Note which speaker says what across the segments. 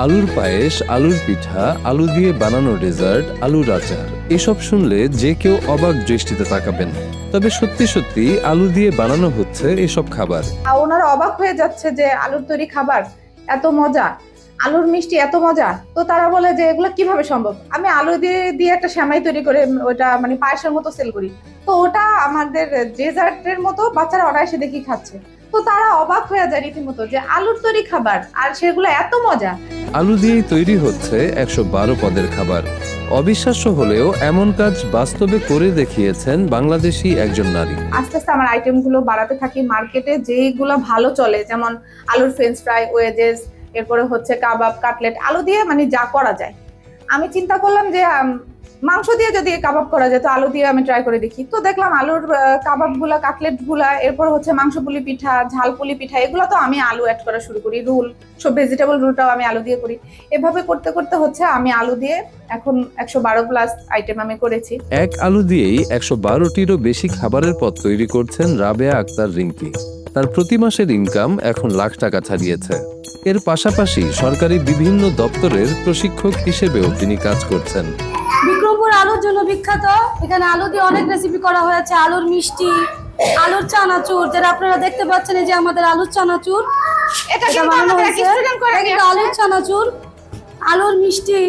Speaker 1: আলুর পায়েস, আলুর পিঠা, আলু দিয়ে বানানো ডেজার্ট, আলুর আচার, এসব শুনলে যে কেউ অবাক দৃষ্টিতে তাকাবেন। তবে সত্যি সত্যি আলু দিয়ে বানানো হচ্ছে এসব খাবার।
Speaker 2: ওনারা অবাক হয়ে যাচ্ছে যে আলুর তৈরি খাবার এত মজা, আলুর মিষ্টি এত মজা। তো তারা বলে যে এগুলো কিভাবে সম্ভব। আমি আলু দিয়ে দিয়ে একটা সেমাই তৈরি করে ওটা মানে পায়েসের মতো সেল করি, তো ওটা আমাদের ডেজার্টের মতো বাচ্চারা অনায়াসে দেখি খাচ্ছে। তো তারা অবাক হয়ে যায় রীতিমতো যে আলুর তৈরি খাবার আর সেগুলো এত মজা।
Speaker 1: আলু দিয়েই তৈরি হচ্ছে 112 পদের খাবার। অবিশ্বাস্য হলেও এমন কাজ বাস্তবে করে দেখিয়েছেন বাংলাদেশি একজন নারী।
Speaker 2: আস্তে আস্তে আমার আইটেমগুলো বাড়াতে থাকি। মার্কেটে যেইগুলো ভালো চলে, যেমন আলুর ফ্রেঞ্চ ফ্রাই, ওয়েজেস, এরপরে হচ্ছে কাবাব, কাটলেট, আলু দিয়ে মানে যা করা যায়। আমি চিন্তা করলাম যে মাংস দিয়ে যদি কাবাব করা যায়, তো আলু দিয়ে আমি ট্রাই করে দেখি। তো দেখলাম আলুর কাবাব গুলা, কাটলেট গুলা, এরপর হচ্ছে মাংস পুলি পিঠা, ঝাল পুলি পিঠা, এগুলো তো আমি আলু অ্যাড করা শুরু করি। রুল, সব ভেজিটেবল রুলটাও আমি আলু দিয়ে করি। এভাবে করতে করতে হচ্ছে আমি আলু দিয়ে এখন 112+ আইটেম আমি করেছি।
Speaker 1: এক আলু দিয়েই 112টিরও বেশি খাবারের পদ তৈরি করছেন রাবেয়া আক্তার রিঙ্কি। তার প্রতি মাসের ইনকাম এখন লাখ টাকা ছাড়িয়েছে। এর পাশাপাশি সরকারি বিভিন্ন দপ্তরের প্রশিক্ষক হিসেবেও তিনি কাজ করছেন।
Speaker 3: বিক্রমপুর আলুর জন্য বিখ্যাত। এখানে আলু দিয়ে অনেক রেসিপি করা হয়েছে। আলুর মিষ্টি, আলুর চানাচুর, যেটা আপনারা দেখতে পাচ্ছেন, এই যে আমাদের আলুর চানাচুর,
Speaker 2: এটা
Speaker 3: এটা
Speaker 2: কিন্তু
Speaker 3: বানানো
Speaker 2: আমাদের
Speaker 3: হয়েছে।
Speaker 2: student করে
Speaker 3: এটা কিন্তু আলুর চানাচুর, আলুর মিষ্টি,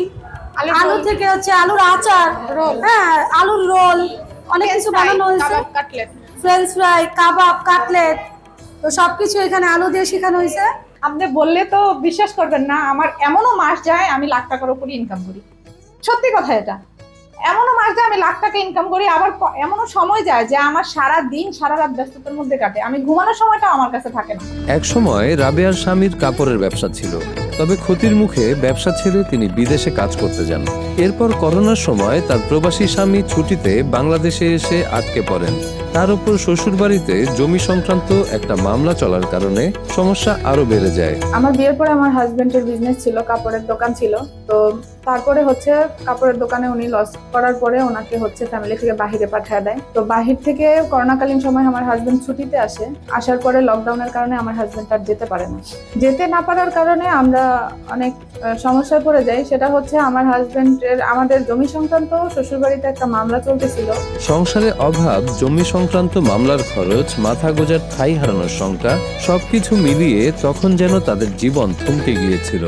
Speaker 3: আলু থেকে হচ্ছে আলুর আচার,
Speaker 2: রোল,
Speaker 3: হ্যাঁ আলুর রোল, অনেক কিছু বানানো হয়েছে।
Speaker 2: কাটলেট,
Speaker 3: ফ্রেঞ্চ ফ্রাই, কাবাব, কাটলেট, তো সবকিছু এখানে আলু দিয়ে শেখানো হয়েছে।
Speaker 2: আপনি বললে তো বিশ্বাস করবেন না, আমার এমনও মাস যায় আমি লাখ টাকার উপরে ইনকাম করি। সত্যি কথা এটা। এমনও মাস যায় আমি লাখ টাকা ইনকাম করি, আবার এমনও সময় যায় যে আমার সারা দিন সারা রাত ব্যস্ততার মধ্যে কাটে, আমি ঘুমানোর সময়টা আমার কাছে থাকে না।
Speaker 1: এক সময় রাবেয়ার স্বামীর কাপড়ের ব্যবসা ছিল, তবে ক্ষতির মুখে ব্যবসা ছেড়ে তিনি বিদেশে কাজ করতে যান। এরপর করোনার সময় তার প্রবাসী স্বামী ছুটিতে বাংলাদেশে এসে আটকে পড়েন। তার উপর শ্বশুরবাড়িতে জমি সংক্রান্ত একটা মামলা চলার কারণে সমস্যা আরো বেড়ে যায়।
Speaker 2: আমার বিয়ের পরে আমার হাজবেন্ডের বিজনেস ছিল, কাপড়ের দোকান ছিল। তো তারপরে হচ্ছে কাপড়ের দোকানে উনি লস করার পরে ওনাকে হচ্ছে ফ্যামিলি থেকে বাহিরে পাঠিয়ে দেয়। তো বাহির থেকে করোনাকালীন সময় আমার হাজবেন্ড ছুটিতে আসে। আসার পরে লকডাউনের কারণে আমার হাজবেন্ড আর যেতে পারে না। যেতে না পারার কারণে আমরা অনেক সমস্যায় পড়ে যাই। সেটা হচ্ছে আমার হাজবেন্ডের আমাদের জমি সংক্রান্ত শ্বশুরবাড়িতে একটা মামলা চলতেছিল।
Speaker 1: সংসারে অভাব, জমি সংক্রান্ত মামলার খরচ, মাথা গোজার ঠাঁই হারানোর শঙ্কা, সবকিছু মিলিয়ে তখন যেন তাদের জীবন থমকে গিয়েছিল।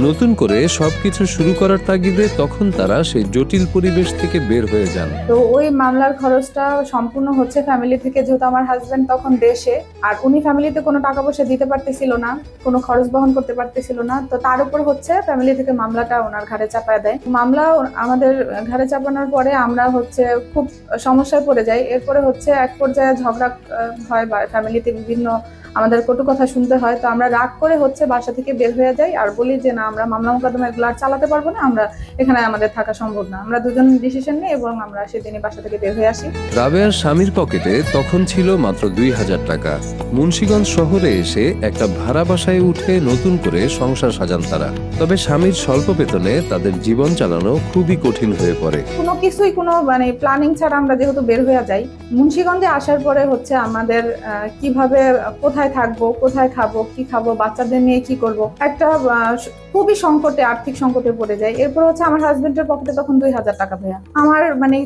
Speaker 1: নতুন করে সবকিছু শুরু করার তাগিদে তখন তারা সেই জটিল পরিবেশ থেকে বের হয়ে যান।
Speaker 2: তো ওই মামলার খরচটা সম্পূর্ণ হচ্ছে ফ্যামিলি থেকে, যেহেতু আমার হাজবেন্ড তখন দেশে আর উনি ফ্যামিলিতে কোনো টাকা পয়সা দিতে পারতেছিল না, কোনো খরচ বহন করতে পারতেছিল না। তো তার উপর হচ্ছে ফ্যামিলি থেকে মামলাটা ওনার ঘাড়ে চাপায় দেয়। মামলা আমাদের ঘাড়ে চাপানোর পরে আমরা হচ্ছে খুব সমস্যায় পড়ে যাই। এরপরে হচ্ছে এক পর্যায়ে ঝগড়া হয় বা ফ্যামিলিতে বিভিন্ন আমাদের কটু কথা শুনতে হয়। তো আমরা রাগ করে হচ্ছে বাসা থেকে বের হয়ে যাই আর বলি যে না, আমরা মামলা মোকদ্দমা এগুলো আর চালাতে পারবো না, আমরা এখানে আমাদের থাকা সম্ভব না। আমরা দুজন ডিসিশন নিই এবং আমরা সেদিনই বাসা থেকে বের হয়ে আসি।
Speaker 1: রাবেয়ার স্বামীর পকেটে তখন ছিল মাত্র 2000 টাকা। মুন্সিগঞ্জ শহরে এসে একটা ভাড়া বাসায় উঠে নতুন করে সংসার সাজান তারা। তবে স্বামীর স্বল্প বেতনে তাদের জীবন চালানো খুবই কঠিন হয়ে পড়ে।
Speaker 2: কোনো কিছুই কোনো মানে প্ল্যানিং ছাড়া আমরা যেহেতু বের হয়ে যাই, মুন্সিগঞ্জে আসার পরে হচ্ছে আমাদের কিভাবে কোথায় থাকবো, কোথায় খাবো, কি খাবো, বাচ্চাদের নিয়ে কি করব, একটা খুবই সংকটে, আর্থিক সংকটে পড়ে যায়। এরপর হচ্ছে আমার হাজবেন্ডের পকেটে তখন 2000 টাকা ভাইয়া। আমার মানে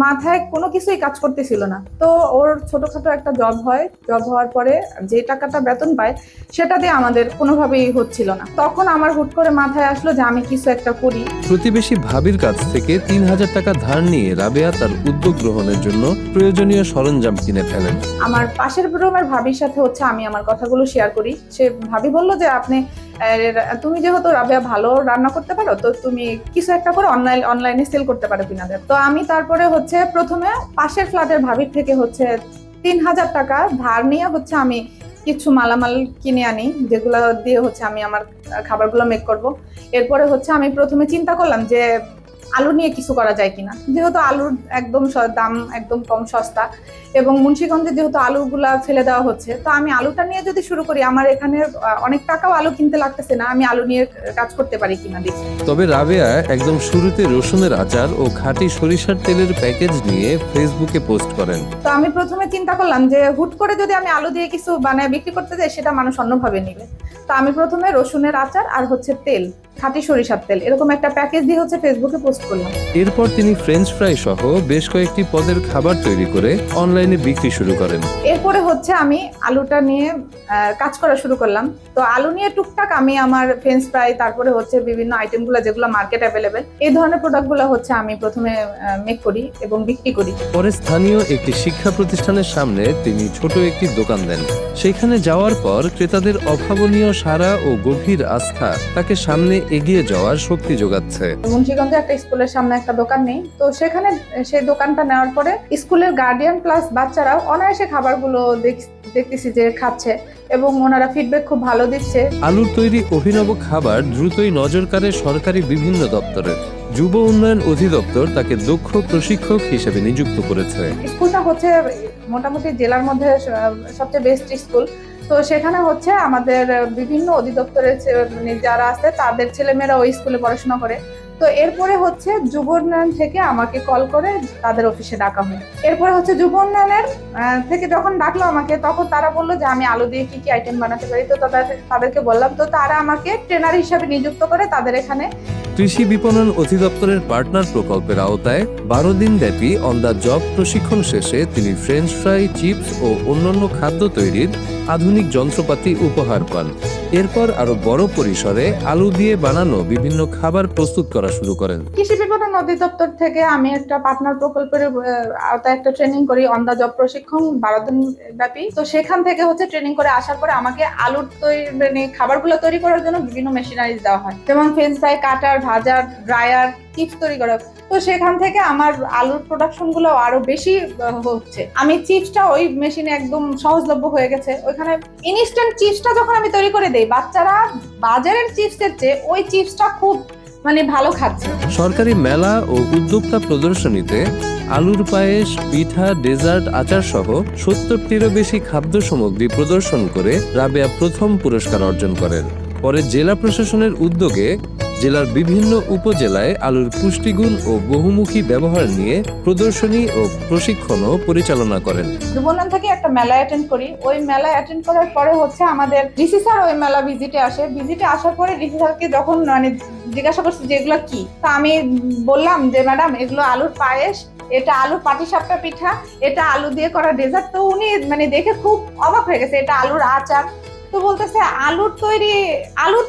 Speaker 2: মাথায় কোনো কিছুই কাজ করতেছিল না। তো ওর ছোটখাটো একটা জব হয়, জব হওয়ার পরে যে টাকাটা বেতন পায় সেটা দিয়ে আমাদের কোনোভাবেই হচ্ছিল না। তখন আমার হুট করে মাথায় আসলো যে আমি কিছু একটা করি।
Speaker 1: প্রতিবেশী ভাবির কাছ থেকে 3000 টাকা ধার নিয়ে রাবেয়া তার উদ্যোগ গ্রহণের জন্য প্রয়োজনীয় সরঞ্জাম কিনে ফেলেন।
Speaker 2: আমার পাশের রুমের ভাবির সাথে হচ্ছে আমি আমার কথাগুলো শেয়ার করি। সে ভাবি বলল যে তুমি যেহেতু রাবেয়া ভালো রান্না করতে পারো, তো তুমি কিছু একটা করে অনলাইনে সেল করতে পারো কিনা। তো আমি তারপরে হচ্ছে প্রথমে পাশের ফ্ল্যাটের ভাবির থেকে হচ্ছে 3000 টাকা ধার নিয়ে হচ্ছে আমি কিছু মালামাল কিনে আনি, যেগুলো দিয়ে হচ্ছে আমি আমার খাবারগুলো মেক করব। এরপরে হচ্ছে আমি প্রথমে চিন্তা করলাম যে আলু নিয়ে কিছু করা যায় কিনা, যেহেতু আলুর একদম দাম একদম কম, সস্তা, এবং মুন্সিগঞ্জে যেহেতু আলুগুলা ফেলে দেওয়া হচ্ছে, তো আমি আলুটা নিয়ে যদি শুরু করি, আমার এখানে অনেক টাকাও আলু কিনতে লাগতেছে না, আমি আলু নিয়ে কাজ করতে পারি কিনা দেখি।
Speaker 1: তবে রাবেয়া একদম শুরুতে রসুনের আচার ও খাঁটি সরিষার তেলের প্যাকেজ নিয়ে ফেসবুকে পোস্ট করেন।
Speaker 2: তো আমি প্রথমে চিন্তা করলাম যে হুট করে যদি আমি আলু দিয়ে কিছু বানায় বিক্রি করতে যাই, সেটা মানুষ অন্যভাবে নিবে। তো আমি প্রথমে রসুনের আচার আর হচ্ছে তেল খাঁটি সরিষার তেল, এরকম একটা প্যাকেজ দিয়ে হচ্ছে ফেসবুকে পোস্ট করলাম।
Speaker 1: এরপর তিনি ফ্রেঞ্চ ফ্রাই সহ বেশ কয়েকটি পদের খাবার তৈরি করে অনলাইনে বিক্রি শুরু করেন।
Speaker 2: এরপরে হচ্ছে আমি আলুটা নিয়ে কাজ করা শুরু করলাম। তো আলু নিয়ে টুকটাক আমি আমার ফ্রেঞ্চ ফ্রাই, তারপরে হচ্ছে বিভিন্ন আইটেমগুলো যেগুলো মার্কেট অ্যাভেলেবেল, এই ধরনের প্রোডাক্টগুলো হচ্ছে আমি প্রথমে মেক করি এবং বিক্রি করি।
Speaker 1: পরে স্থানীয় একটি শিক্ষা প্রতিষ্ঠানের সামনে তিনি ছোট একটি দোকান দেন। সেখানে যাওয়ার পর ক্রেতাদের অভাবনীয় সাড়া ও গভীর আস্থা তাকে সামনে এগিয়ে যাওয়ার শক্তি যোগাচ্ছে।
Speaker 2: মুন্সিগঞ্জে একটা স্কুলের সামনে একটা দোকান নেই, তো সেখানে সেই দোকানটা নেওয়ার পরে স্কুলের গার্ডিয়ান প্লাস বাচ্চারাও অনায়াসে খাবারগুলো দেখতেছি যে খাচ্ছে এবং ওনারা ফিডব্যাক খুব ভালো দিচ্ছে।
Speaker 1: আলুর তৈরি অভিনব খাবার দ্রুতই নজর কাড়ে সরকারি বিভিন্ন দপ্তরের। যুব উন্নয়ন অধিদপ্তর তাকে দক্ষ প্রশিক্ষক হিসেবে নিযুক্ত করেছে।
Speaker 2: স্কুলটা হচ্ছে মোটামুটি জেলার মধ্যে সবচেয়ে বেস্ট স্কুল। তো সেখানে হচ্ছে আমাদের বিভিন্ন অধিদপ্তরের মানে যারা আছে তাদের ছেলেমেয়েরা ওই স্কুলে পড়াশোনা করে। তো এরপরে হচ্ছে যুব উন্নয়ন থেকে আমাকে কল করে তাদের অফিসে ডাকা হয়। এরপরে হচ্ছে যুব উন্নয়নের থেকে যখন ডাকলো আমাকে, তখন তারা বললো যে আমি আলু দিয়ে কি কি আইটেম বানাতে পারি। তো তাদেরকে বললাম, তো তারা আমাকে ট্রেনার হিসাবে নিযুক্ত করে তাদের এখানে।
Speaker 1: কৃষি বিপণন অধিদপ্তরের পার্টনার প্রকল্পের আওতায় 12 দিন ব্যাপী অন দ্য জব প্রশিক্ষণ শেষে তিনি ফ্রেঞ্চ ফ্রাই, চিপস ও অন্যান্য খাদ্য তৈরির আধুনিক যন্ত্রপাতি উপহার পান। এরপর আরো বড় পরিসরে আলু দিয়ে বানানো বিভিন্ন খাবার প্রস্তুত করা শুরু করেন।
Speaker 2: কৃষি বিপণন অধিদপ্তর থেকে আমি একটা পার্টনার প্রকল্পের আওতায় একটা ট্রেনিং করি, অন দা জব প্রশিক্ষণ 12 দিন ব্যাপী। তো সেখান থেকে হচ্ছে ট্রেনিং করে আসার পরে আমাকে আলুর মানে খাবারগুলো তৈরি করার জন্য বিভিন্ন মেশিনারিজ দেওয়া হয়, যেমন ফ্রেঞ্চ ফ্রাই, কাটার, ভাজার, ড্রায়ার, চিপস তৈরি করা। তো সেখান থেকে আমার আলুর প্রোডাকশন গুলো আরো বেশি হচ্ছে। আমি চিপসটা ওই মেশিনে একদম সহজলভ্য হয়ে গেছে। ওইখানে ইনস্ট্যান্ট চিপসটা যখন আমি তৈরি করে দেই, বাচ্চারা বাজারের চিপসের চেয়ে ওই চিপসটা খুব মানে ভালো খাচ্ছে।
Speaker 1: সরকারি মেলা ও উদ্যোক্তা প্রদর্শনীতে আলুর পায়েস, পিঠা, ডেজার্ট, আচার সহ 70টিরও বেশি খাদ্য সামগ্রী প্রদর্শন করে রাবেয়া প্রথম পুরস্কার অর্জন করেন। পরে জেলা প্রশাসনের উদ্যোগে জেলার বিভিন্ন উপজেলায় আলুর পুষ্টিগুণ ও বহুমুখী ব্যবহার নিয়ে প্রদর্শনী ও প্রশিক্ষণও পরিচালনা করেন।
Speaker 2: যুবনান থেকে একটা মেলা অ্যাটেন্ড করি। ওই মেলা অ্যাটেন্ড করার পরে হচ্ছে আমাদের ডিসি স্যার ওই মেলা ভিজিটে আসে। ভিজিটে আসার পরে ডিসি স্যারকে যখন মানে জিজ্ঞাসা করছি যে এগুলো কি, তা আমি বললাম যে ম্যাডাম এগুলো আলুর পায়েস, এটা আলুর পাটিসাপটা পিঠা, এটা আলু দিয়ে করা ডেজার্ট। তো উনি মানে দেখে খুব অবাক হয়ে গেছে, এটা আলুর আচার। তো বলতেছে আলুর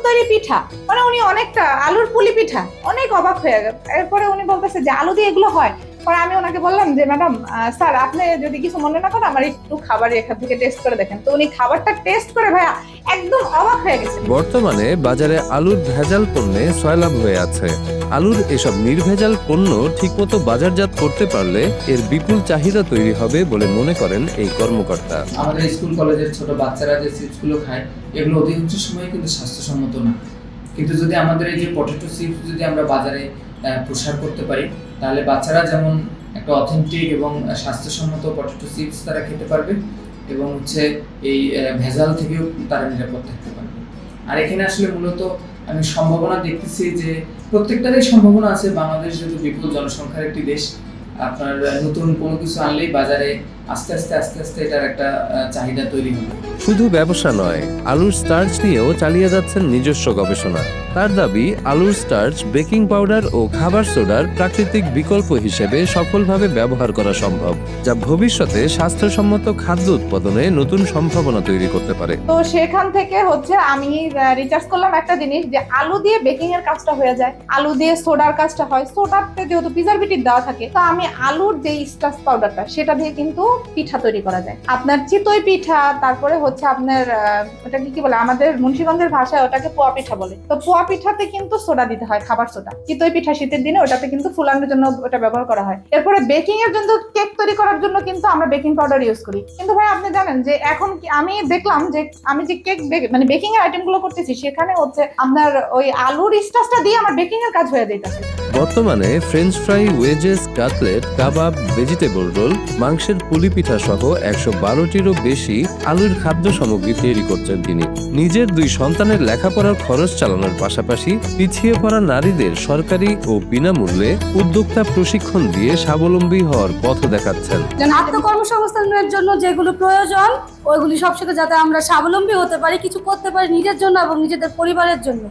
Speaker 2: তৈরি পিঠা, মানে উনি অনেকটা আলুর পুলি পিঠা, অনেক অবাক হয়ে গেল। এরপরে উনি বলতেছে যে আলু দিয়ে এগুলো হয়। পরে আমি ওনাকে বললাম যে ম্যাডাম স্যার আপনি যদি কিছু মনে না করেন আমার একটু খাবার এখান থেকে টেস্ট করে দেখেন। তো উনি খাবারটা টেস্ট করে ভাইয়া একদম অবাক হয়ে গেছে।
Speaker 1: বর্তমানে বাজারে আলুর ভেজাল পণ্যে সয়লাভ হয়ে আছে। আলুর এসব নির্ভেজাল পণ্য ঠিকমতো বাজারজাত করতে পারলে এর বিপুল চাহিদা তৈরি হবে বলে মনে করেন এই কর্মকর্তা।
Speaker 4: আমাদের স্কুল কলেজের ছোট বাচ্চারা যে চিপসগুলো খায়, এগুলো অধিকাংশ সময় কিন্তু স্বাস্থ্যসম্মত না। কিন্তু যদি আমাদের এই যে পটেটো চিপস যদি আমরা বাজারে প্রসার করতে পারি, তাহলে বাচ্চারা যেমন একটা অথেন্টিক এবং স্বাস্থ্যসম্মত পটেটো চিপস তারা খেতে পারবে এবং হচ্ছে এই ভেজাল থেকেও তারা নিরাপদ থাকতে পারবে। আর এখানে আসলে মূলত আমি সম্ভাবনা দেখতেছি যে প্রত্যেকটারই সম্ভাবনা আছে। বাংলাদেশ যেহেতু বিপুল জনসংখ্যার একটি দেশ, আপনার নতুন কোনো কিছু আনলেই বাজারে আস্তে আস্তে এটার একটা চাহিদা তৈরি হবে।
Speaker 1: শুধু ব্যবসা নয়, আলুর স্টার্চ নিয়েও চালিয়ে যাচ্ছেন নিজস্ব গবেষণা। তার দাবি আলুর স্টার্চ বেকিং পাউডার ও খাবার সোডার প্রাকৃতিক বিকল্প হিসেবে সফলভাবে ব্যবহার করা সম্ভব, যা ভবিষ্যতে স্বাস্থ্যসম্মত খাদ্য উৎপাদনে নতুন সম্ভাবনা তৈরি করতে পারে।
Speaker 2: তো সেখান থেকে হচ্ছে আমি রিসার্চ করলাম একটা জিনিস, যে আলু দিয়ে বেকিং এর কাজটা হয়ে যায়, আলু দিয়ে সোডার কাজটা হয়। সোডাতে যেহেতু প্রিজারভেটিভ দেওয়া থাকে, তো আমি আলুর যে স্টার্চ পাউডারটা সেটা দিয়ে কিন্তু পিঠা তৈরি করা যায়। আপনার চিতই পিঠা, তারপরে হচ্ছে আপনার ওটাকে কি বলে, আমাদের মুন্সিগঞ্জের ভাষায় ওটাকে পোয়া পিঠা বলে। তো পোয়া পিঠাতে কিন্তু সোডা দিতে হয়, খাবার সোডা। চিতই পিঠা শীতের দিনে ওটাতে কিন্তু ফুলানোর জন্য ওটা ব্যবহার করা হয়। এরপরে বেকিং এর জন্য, কেক তৈরি করার জন্য কিন্তু আমরা বেকিং পাউডার ইউজ করি। কিন্তু ভাই আপনি জানেন যে এখন আমি দেখলাম যে আমি যে কেক মানে বেকিং এর আইটেম গুলো করতেছি, সেখানে হচ্ছে আপনার ওই আলুর স্টার্চটা দিয়ে আমার বেকিং এর কাজ হয়ে যাইতেছে।
Speaker 1: বর্তমানে ফ্রেঞ্চ ফ্রাই, ওয়েজেস, কাটলেট, কাবাব, ভেজিটেবল রোল, মাংসের পুলি পিঠা সহ 112টিরও বেশি আলুর খাদ্য সামগ্রী তৈরি করছেন তিনি। নিজের 2 সন্তানের লেখাপড়ার খরচ চালানোর পাশাপাশি পিছিয়ে পড়া নারীদের সরকারি ও বিনামূল্যে উদ্যোক্তা প্রশিক্ষণ দিয়ে স্বাবলম্বী হওয়ার পথ দেখাচ্ছেন।
Speaker 3: আত্মকর্মসংস্থানের জন্য যেগুলো প্রয়োজন ওইগুলি সবসময় যাতে আমরা স্বাবলম্বী হতে পারি, কিছু করতে পারি নিজের জন্য এবং নিজেদের পরিবারের জন্য।